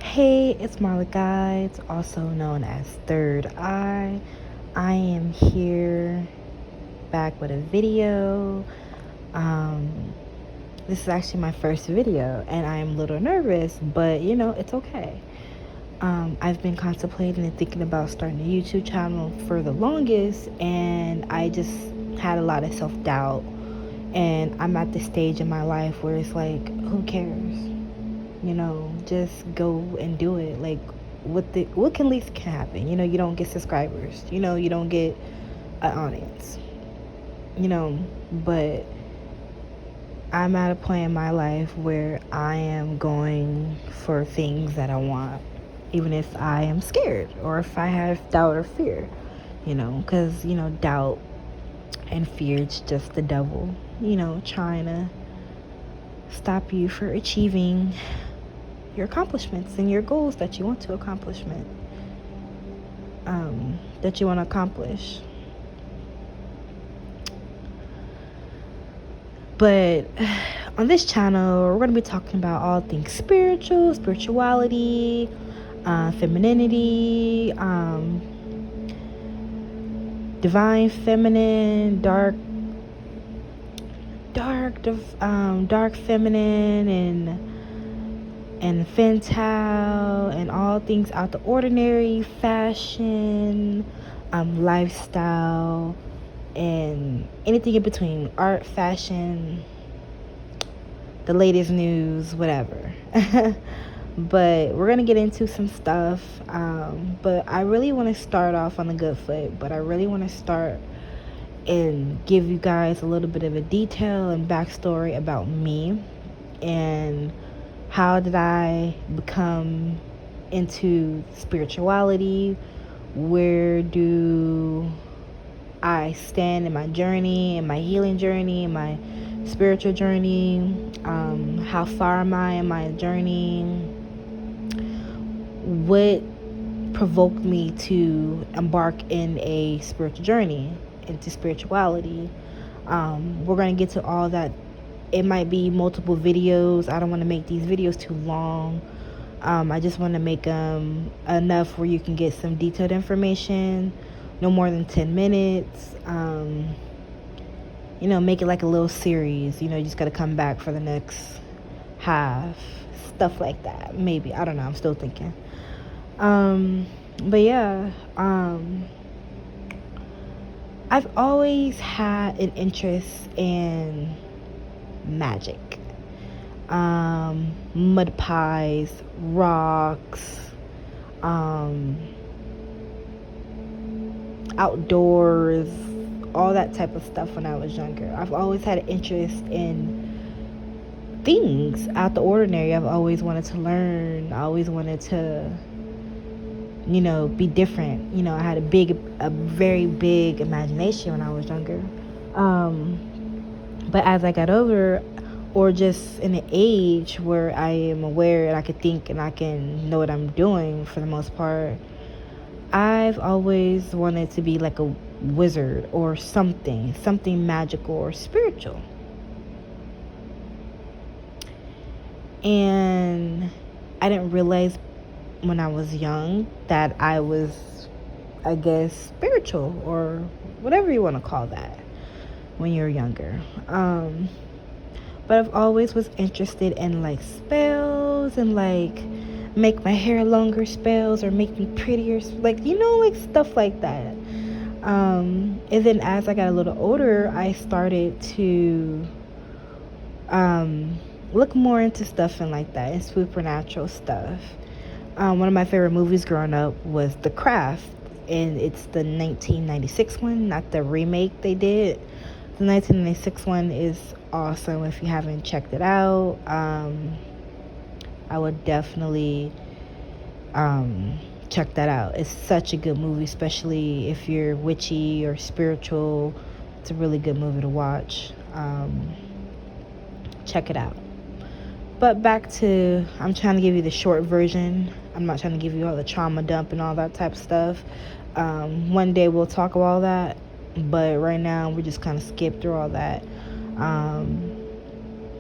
Hey, it's Marla Guides, also known as Third Eye. I am here back with a video. Um, this is actually my first video, and I am a little nervous, but it's okay. I've been contemplating and thinking about starting a YouTube channel for the longest, and I just had a lot of self doubt. And I'm at the stage in my life where it's like, who cares? Just go and do it. Like, what can least can happen? You don't get subscribers. You don't get an audience. But I'm at a point in my life where I am going for things that I want, even if I am scared or if I have doubt or fear. Because doubt and fear is just the devil. Trying to stop you for achieving your accomplishments and your goals that you want to accomplish. But on this channel, we're going to be talking about all things spirituality, femininity, divine feminine, dark feminine, and infantile, and all things out the ordinary, fashion, lifestyle, and anything in between, art, fashion, the latest news, whatever. But we're gonna get into some stuff, but I really want to start off on a good foot. But I really want to start and give you guys a little bit of a detail and backstory about me, and how did I become into spirituality? Where do I stand in my journey, in my healing journey, in my spiritual journey? How far am I in my journey? What provoked me to embark in a spiritual journey, into spirituality? We're going to get to all that. It might be multiple videos. I don't want to make these videos too long. I just want to make them enough where you can get some detailed information, no more than 10 minutes. Make it like a little series. You just got to come back for the next half, stuff like that. Maybe, I don't know, I'm still thinking. But yeah, I've always had an interest in magic, mud pies, rocks, outdoors, all that type of stuff when I was younger. I've always had an interest in things out the ordinary. I've always wanted to learn. I always wanted to, be different. I had a very big imagination when I was younger. But as I got older, or just in an age where I am aware and I can think and I can know what I'm doing for the most part, I've always wanted to be like a wizard or something magical or spiritual. And I didn't realize when I was young that I was, I guess, spiritual, or whatever you want to call that when you're younger. But I've always was interested in like spells and like make my hair longer spells, or make me prettier, like like stuff like that. And then as I got a little older, I started to look more into stuff and like that, and supernatural stuff. One of my favorite movies growing up was The Craft, and it's the 1996 one, not the remake they did. The 1996 one is awesome. If you haven't checked it out, I would definitely check that out. It's such a good movie, especially if you're witchy or spiritual. It's a really good movie to watch. Check it out. But back to, I'm trying to give you the short version. I'm not trying to give you all the trauma dump and all that type of stuff. One day we'll talk about all that, but right now we're just kind of skip through all that.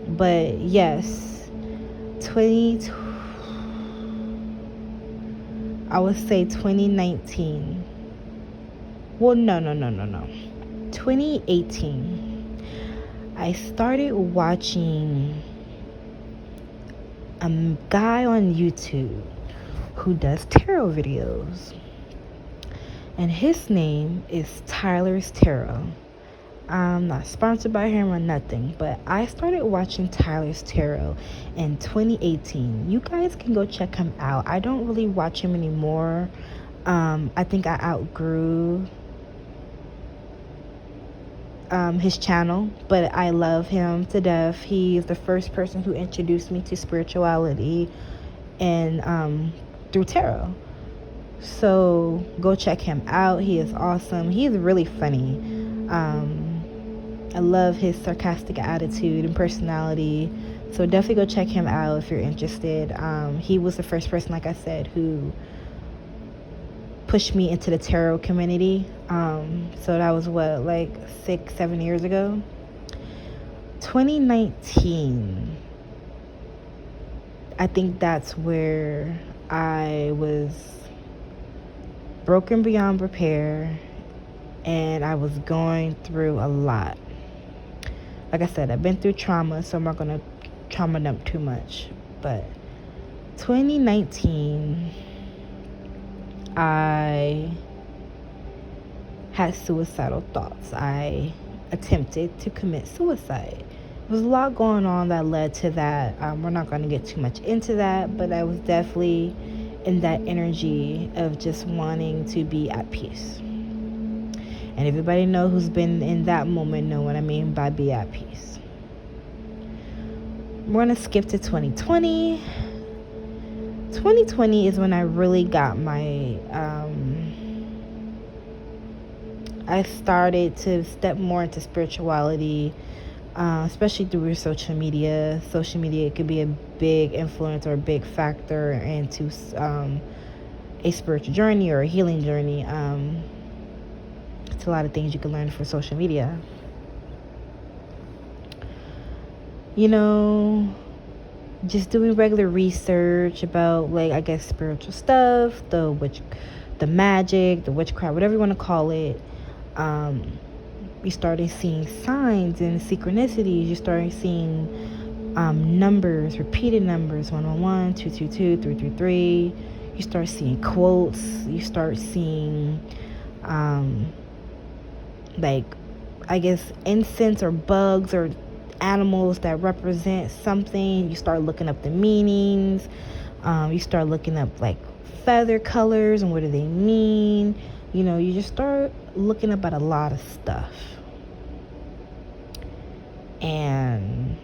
But yes, I would say 2019. Well, no. 2018. I started watching a guy on YouTube who does tarot videos. And his name is Tyler's Tarot. I'm not sponsored by him or nothing, but I started watching Tyler's Tarot in 2018. You guys can go check him out. I don't really watch him anymore. I think I outgrew his channel, but I love him to death. He's the first person who introduced me to spirituality and through tarot. So go check him out. He is awesome. He's really funny. I love his sarcastic attitude and personality. So definitely go check him out if you're interested. He was the first person, like I said, who pushed me into the tarot community. So that was what, like 6-7 years ago. 2019, I think that's where I was broken beyond repair, and I was going through a lot. Like I said, I've been through trauma, so I'm not going to trauma dump too much. But 2019, I had suicidal thoughts. I attempted to commit suicide. There was a lot going on that led to that. We're not going to get too much into that, but I was definitely in that energy of just wanting to be at peace. And everybody know who's been in that moment know what I mean by be at peace. We're going to skip to 2020. 2020 is when I really got my... I started to step more into spirituality, especially through social media. Social media could be a big influence or a big factor into a spiritual journey or a healing journey. It's a lot of things you can learn from social media. You know, just doing regular research about, like, I guess, spiritual stuff, the magic, the witchcraft, whatever you want to call it. You started seeing signs and synchronicities. You started seeing numbers, repeated numbers, 111, 222, 333. You start seeing quotes. You start seeing, like, I guess, incense or bugs or animals that represent something. You start looking up the meanings. You start looking up, like, feather colors and what do they mean. You know, you just start looking up at a lot of stuff. And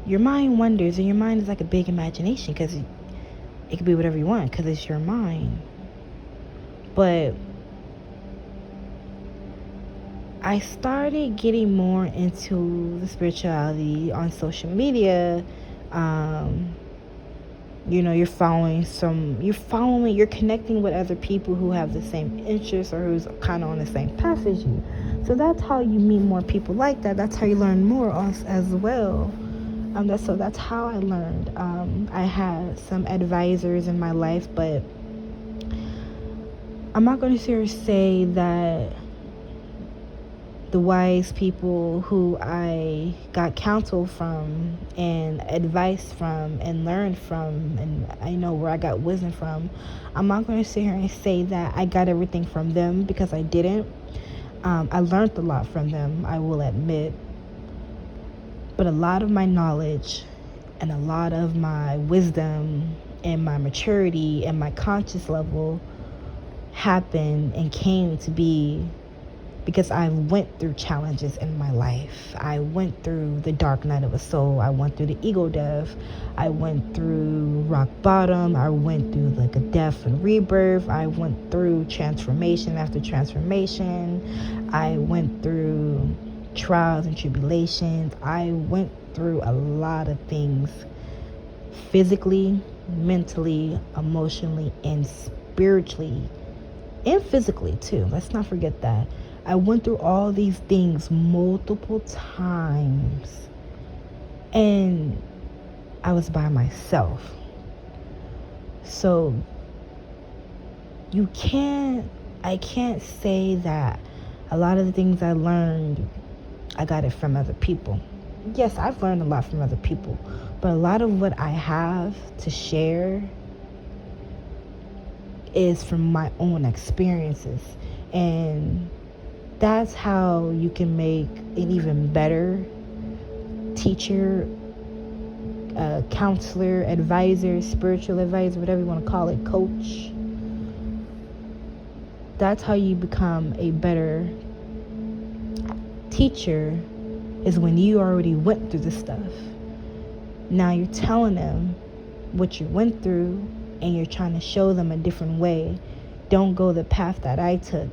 your mind wonders, and your mind is like a big imagination, because it could be whatever you want, because it's your mind. But I started getting more into the spirituality on social media. You know, you're connecting with other people who have the same interests or who's kind of on the same path as you. So that's how you meet more people like that. That's how you learn more as well. That's how I learned. I had some advisors in my life, but I'm not going to say that the wise people who I got counsel from and advice from and learned from, and I know where I got wisdom from, I'm not going to sit here and say that I got everything from them, because I didn't. I learned a lot from them, I will admit. But a lot of my knowledge and a lot of my wisdom and my maturity and my conscious level happened and came to be because I went through challenges in my life. I went through the dark night of a soul. I went through the ego death. I went through rock bottom. I went through like a death and rebirth. I went through transformation after transformation. I went through trials and tribulations. I went through a lot of things, physically, mentally, emotionally, and spiritually, and physically too. Let's not forget that. I went through all these things multiple times, and I was by myself. So I can't say that a lot of the things I learned, I got it from other people. Yes, I've learned a lot from other people, but a lot of what I have to share is from my own experiences. And that's how you can make an even better teacher, counselor, advisor, spiritual advisor, whatever you want to call it, coach. That's how you become a better teacher, is when you already went through this stuff. Now you're telling them what you went through, and you're trying to show them a different way. Don't go the path that I took,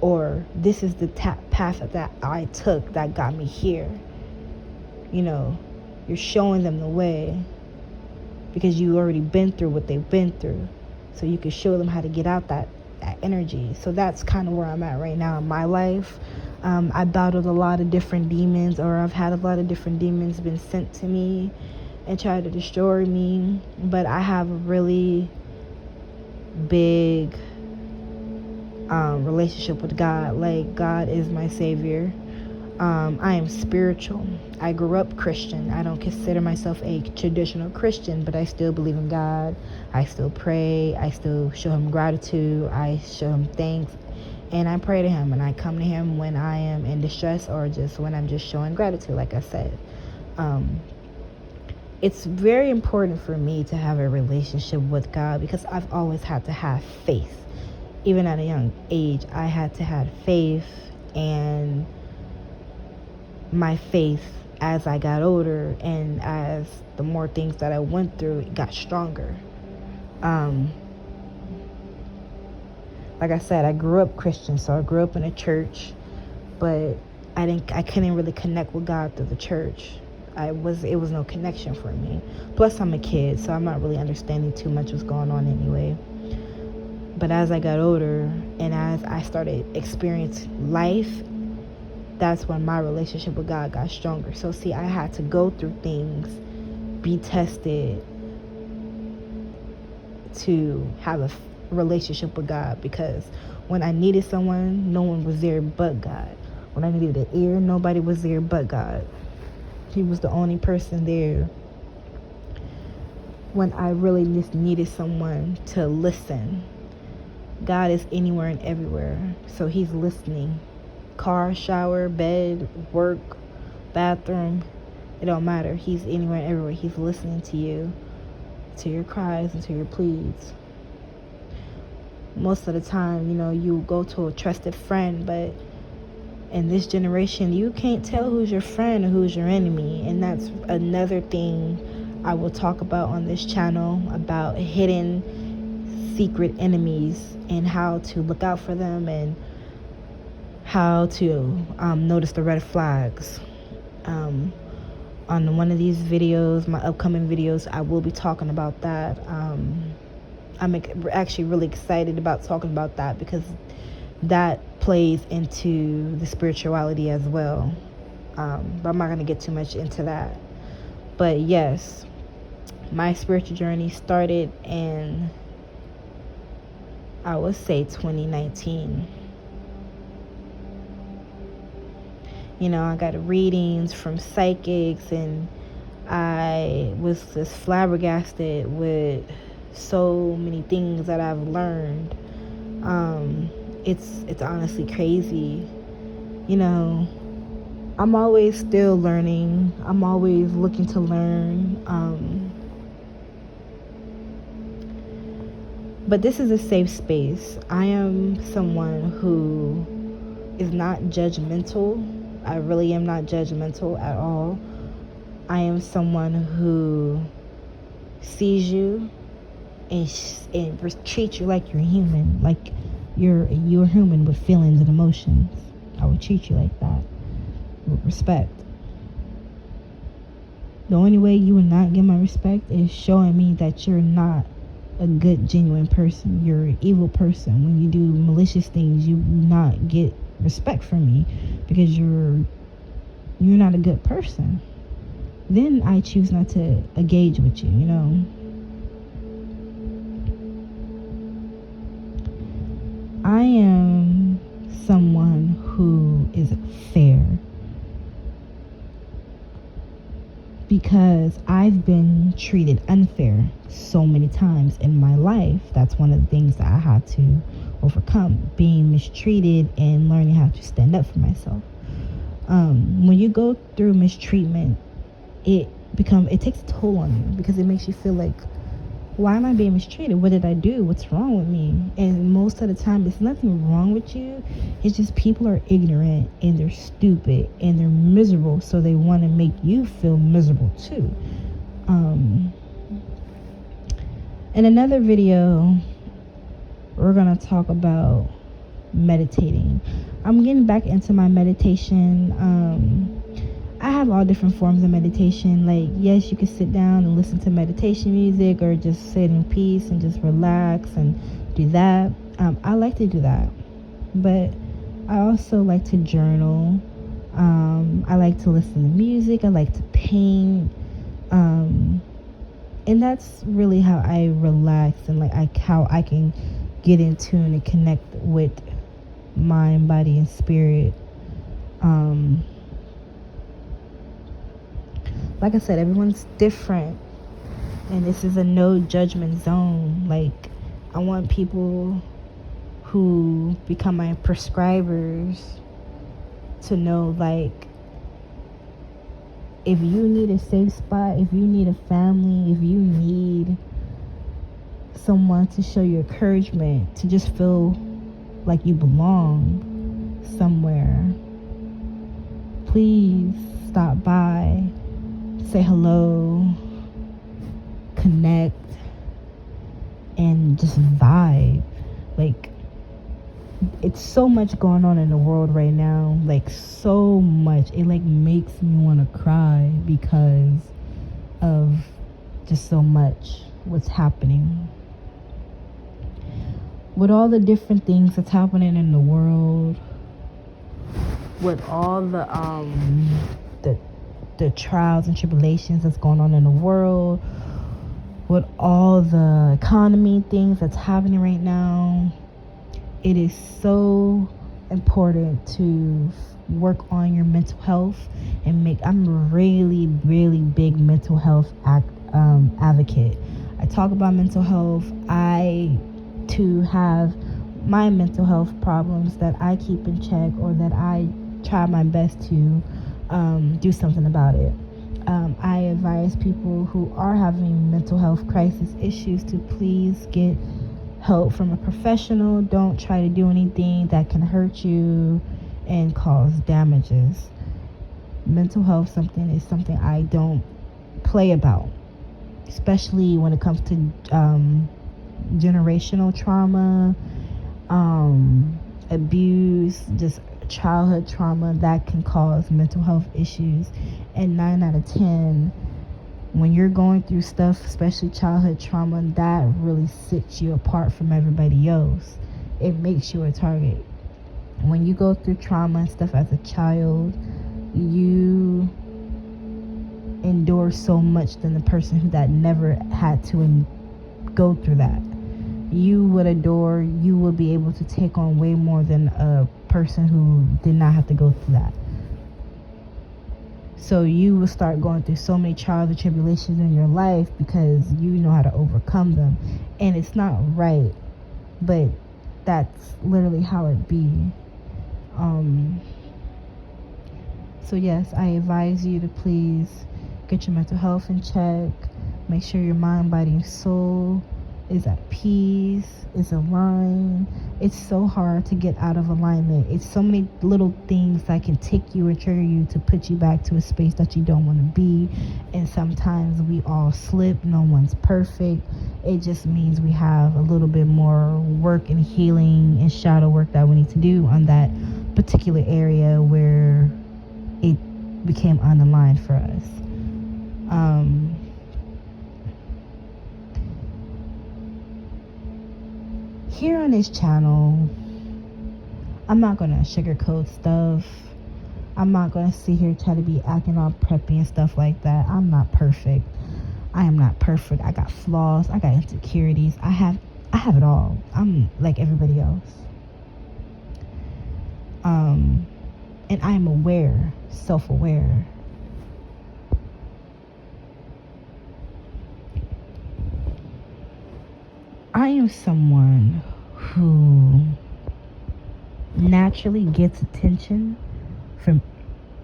or this is the path that I took that got me here. You know, you're showing them the way because you already been through what they've been through, so you can show them how to get out that energy. So that's kind of where I'm at right now in my life. I battled a lot of different demons, or I've had a lot of different demons been sent to me and try to destroy me, but I have a really big relationship with God. Like, God is my savior. I am spiritual. I grew up Christian. I don't consider myself a traditional Christian, but I still believe in God. I still pray. I still show him gratitude. I show him thanks, and I pray to him, and I come to him when I am in distress, or just when I'm just showing gratitude, like I said. It's very important for me to have a relationship with God, because I've always had to have faith. Even at a young age, I had to have faith, and my faith, as I got older and as the more things that I went through, it got stronger. Like I said, I grew up Christian, so I grew up in a church, but I couldn't really connect with God through the church. It was no connection for me. Plus, I'm a kid, so I'm not really understanding too much what's going on anyway. But as I got older and as I started experiencing life, that's when my relationship with God got stronger. So see, I had to go through things, be tested, to have a relationship with God, because when I needed someone, no one was there but God. When I needed an ear, nobody was there but God. He was the only person there when I really just needed someone to listen. God is anywhere and everywhere, so he's listening. Car, shower, bed, work, bathroom, it don't matter. He's anywhere and everywhere. He's listening to you, to your cries and to your pleas. Most of the time, you go to a trusted friend, but in this generation, you can't tell who's your friend or who's your enemy. And that's another thing I will talk about on this channel, about hidden secret enemies and how to look out for them, and how to notice the red flags. On one of these videos, my upcoming videos, I will be talking about that. I'm actually really excited about talking about that, because that plays into the spirituality as well. But I'm not going to get too much into that. But yes, my spiritual journey started in, I would say, 2019. I got readings from psychics, and I was just flabbergasted with so many things that I've learned. It's honestly crazy. I'm always still learning. I'm always looking to learn. But this is a safe space. I am someone who is not judgmental. I really am not judgmental at all. I am someone who sees you and treats you like you're human, like you're human with feelings and emotions. I would treat you like that, with respect. The only way you will not get my respect is showing me that you're not a good, genuine person. You're an evil person. When you do malicious things, you will not get respect from me, because you're not a good person. Then I choose not to engage with you. I am someone who is fair because I've been treated unfair so many times in my life. That's one of the things that I had to overcome, being mistreated and learning how to stand up for myself. When you go through mistreatment, it takes a toll on you because it makes you feel like, why am I being mistreated? What did I do? What's wrong with me? And most of the time, there's nothing wrong with you. It's just people are ignorant and they're stupid and they're miserable, so they want to make you feel miserable too. In another video, we're going to talk about meditating. I'm getting back into my meditation. I have all different forms of meditation. Like, yes, you can sit down and listen to meditation music or just sit in peace and just relax and do that. I like to do that. But I also like to journal. I like to listen to music. I like to paint. And that's really how I relax and how I can get in tune and connect with mind, body, and spirit. Like I said, everyone's different, and this is a no judgment zone. Like, I want people who become my prescribers to know, like, if you need a safe spot, if you need a family, if you need someone to show you encouragement, to just feel like you belong somewhere, please stop by, say hello, connect, and just vibe. Like, it's so much going on in the world right now, like so much. It like makes me want to cry because of just so much what's happening. With all the different things that's happening in the world, with all the trials and tribulations that's going on in the world, with all the economy things that's happening right now, it is so important to work on your mental health and I'm a really, really big mental health advocate. I talk about mental health. I too have my mental health problems that I keep in check, or that I try my best to do something about it. I advise people who are having mental health crisis issues to please get help from a professional. Don't try to do anything that can hurt you and cause damages. Mental health is something I don't play about, especially when it comes to generational trauma, abuse, just childhood trauma that can cause mental health issues. And 9 out of 10, when you're going through stuff, especially childhood trauma, that really sets you apart from everybody else. It makes you a target. When you go through trauma and stuff as a child, you endure so much than the person that never had to go through that. You will be able to take on way more than a person who did not have to go through that. So you will start going through so many trials and tribulations in your life because you know how to overcome them. And it's not right, but that's literally how it be. So yes, I advise you to please get your mental health in check. Make sure your mind, body, and soul is at peace, is aligned. It's so hard to get out of alignment. It's so many little things that can tick you and trigger you to put you back to a space that you don't want to be. And sometimes we all slip. No one's perfect. It just means we have a little bit more work and healing and shadow work that we need to do on that particular area where it became unaligned for us. Here on this channel, I'm not going to sugarcoat stuff. I'm not going to sit here try to be acting all preppy and stuff like that. I'm not perfect. I am not perfect. I got flaws. I got insecurities. I have it all. I'm like everybody else. And I am aware, self-aware. I am someone who naturally gets attention from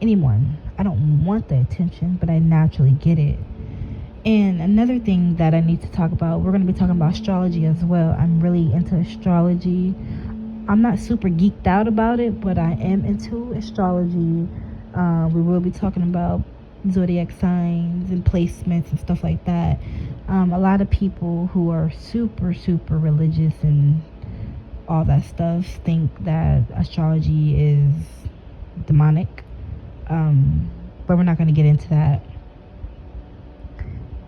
anyone. I don't want the attention, but I naturally get it. And another thing that I need to talk about, we're going to be talking about astrology as well. I'm really into astrology. I'm not super geeked out about it, but I am into astrology. We will be talking about zodiac signs and placements and stuff like that. A lot of people who are super, super religious and all that stuff think that astrology is demonic. But we're not going to get into that.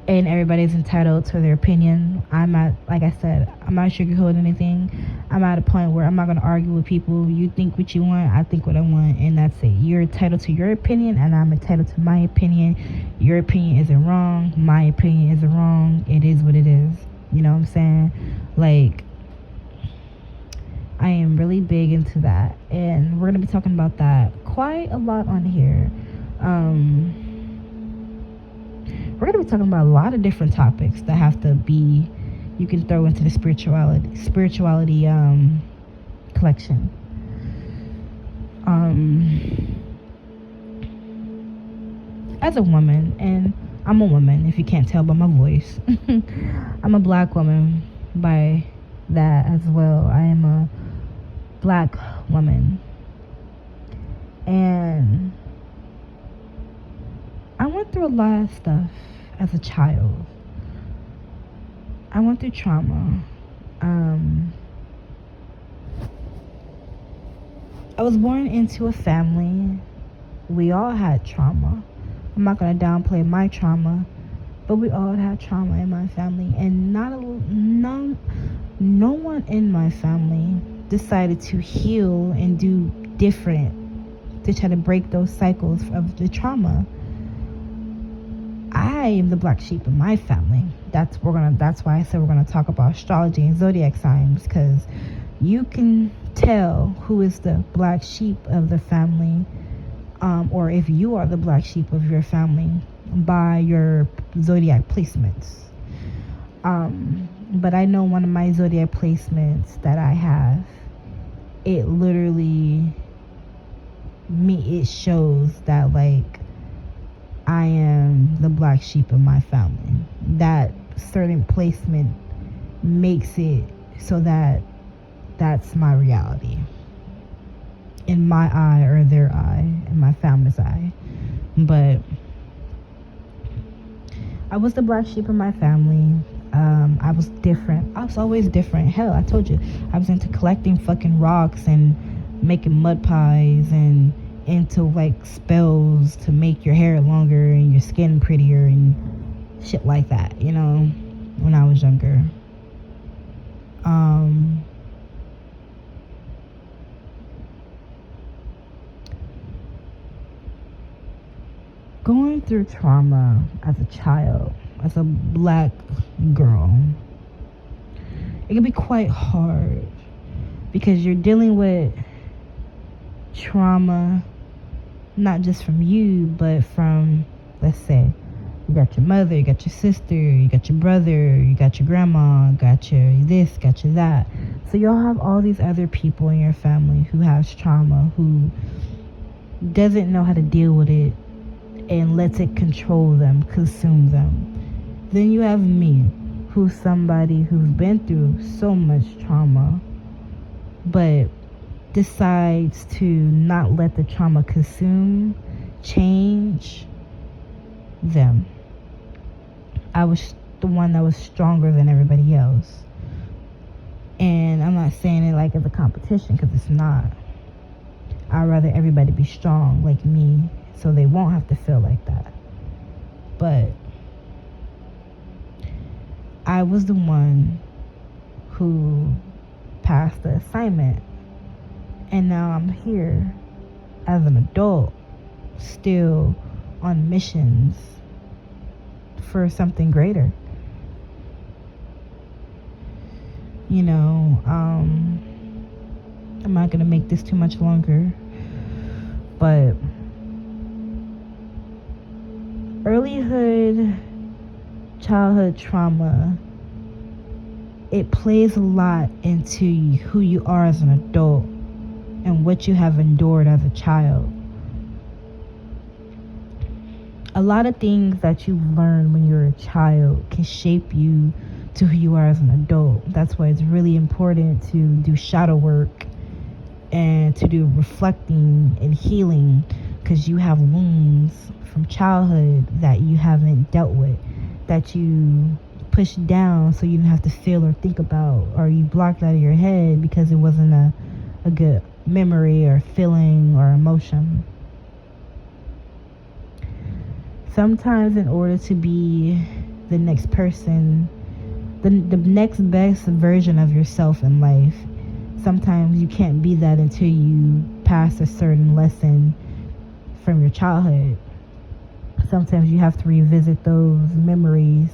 And everybody's entitled to their opinion. Like I said, I'm not sugarcoating anything. I'm at a point where I'm not going to argue with people. You think what you want, I think what I want, and that's it. You're entitled to your opinion, and I'm entitled to my opinion. Your opinion isn't wrong. My opinion isn't wrong. It is what it is. You know what I'm saying? Like, I am really big into that, and we're going to be talking about that quite a lot on here. We're going to be talking about a lot of different topics that have to be, you can throw into the spirituality collection. As a woman, and I'm a woman if you can't tell by my voice, I'm a black woman by that as well. I am a black woman, and I went through a lot of stuff as a child. I went through trauma. I was born into a family. We all had trauma. I'm not going to downplay my trauma, but we all had trauma in my family, and no one in my family decided to heal and do different to try to break those cycles of the trauma. I am the black sheep of my family. That's why I said we're gonna talk about astrology and zodiac signs, because you can tell who is the black sheep of the family, or if you are the black sheep of your family, by your zodiac placements. But I know one of my zodiac placements that I have, it literally it shows that, like, I am the black sheep of my family. That certain placement makes it so that that's my reality. In my eye, or their eye, in my family's eye. But I was the black sheep of my family. I was different. I was always different. Hell, I told you, I was into collecting fucking rocks and making mud pies, and into like spells to make your hair longer and your skin prettier and shit like that, you know, when I was younger. Going through trauma as a child, as a black girl, it can be quite hard because you're dealing with trauma not just from you, but from, let's say, you got your mother, you got your sister, you got your brother, you got your grandma, got your this, got your that. So you'll have all these other people in your family who has trauma, who doesn't know how to deal with it and lets it control them, consume them. Then you have me, who's somebody who's been through so much trauma, but decides to not let the trauma consume, change them. I was the one that was stronger than everybody else. And I'm not saying it like it's a competition, because it's not. I'd rather everybody be strong like me, so they won't have to feel like that. But I was the one who passed the assignment. And now I'm here as an adult, still on missions for something greater. You know, I'm not going to make this too much longer. But earlyhood childhood trauma, it plays a lot into who you are as an adult and what you have endured as a child. A lot of things that you learn when you're a child can shape you to who you are as an adult. That's why it's really important to do shadow work and to do reflecting and healing, because you have wounds from childhood that you haven't dealt with, that you pushed down so you didn't have to feel or think about, or you blocked out of your head because it wasn't a good memory or feeling or emotion. Sometimes in order to be the next person, the next best version of yourself in life, sometimes you can't be that until you pass a certain lesson from your childhood. Sometimes you have to revisit those memories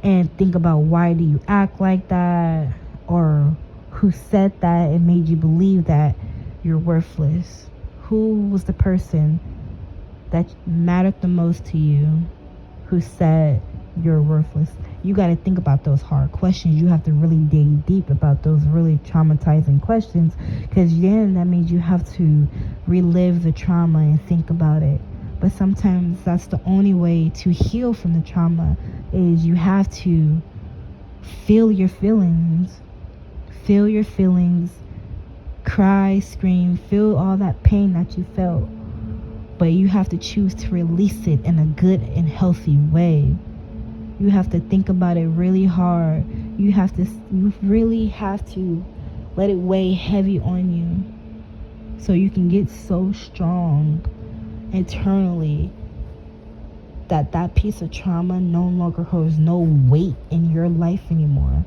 and think about, why do you act like that, or who said that and made you believe that you're worthless. Who was the person that mattered the most to you who said you're worthless? You got to think about those hard questions. You have to really dig deep about those really traumatizing questions, because then that means you have to relive the trauma and think about it. But sometimes that's the only way to heal from the trauma, is you have to feel your feelings. Feel your feelings. Cry, scream, feel all that pain that you felt. But you have to choose to release it in a good and healthy way. You have to think about it really hard. You really have to let it weigh heavy on you, so you can get so strong internally that piece of trauma no longer holds no weight in your life anymore.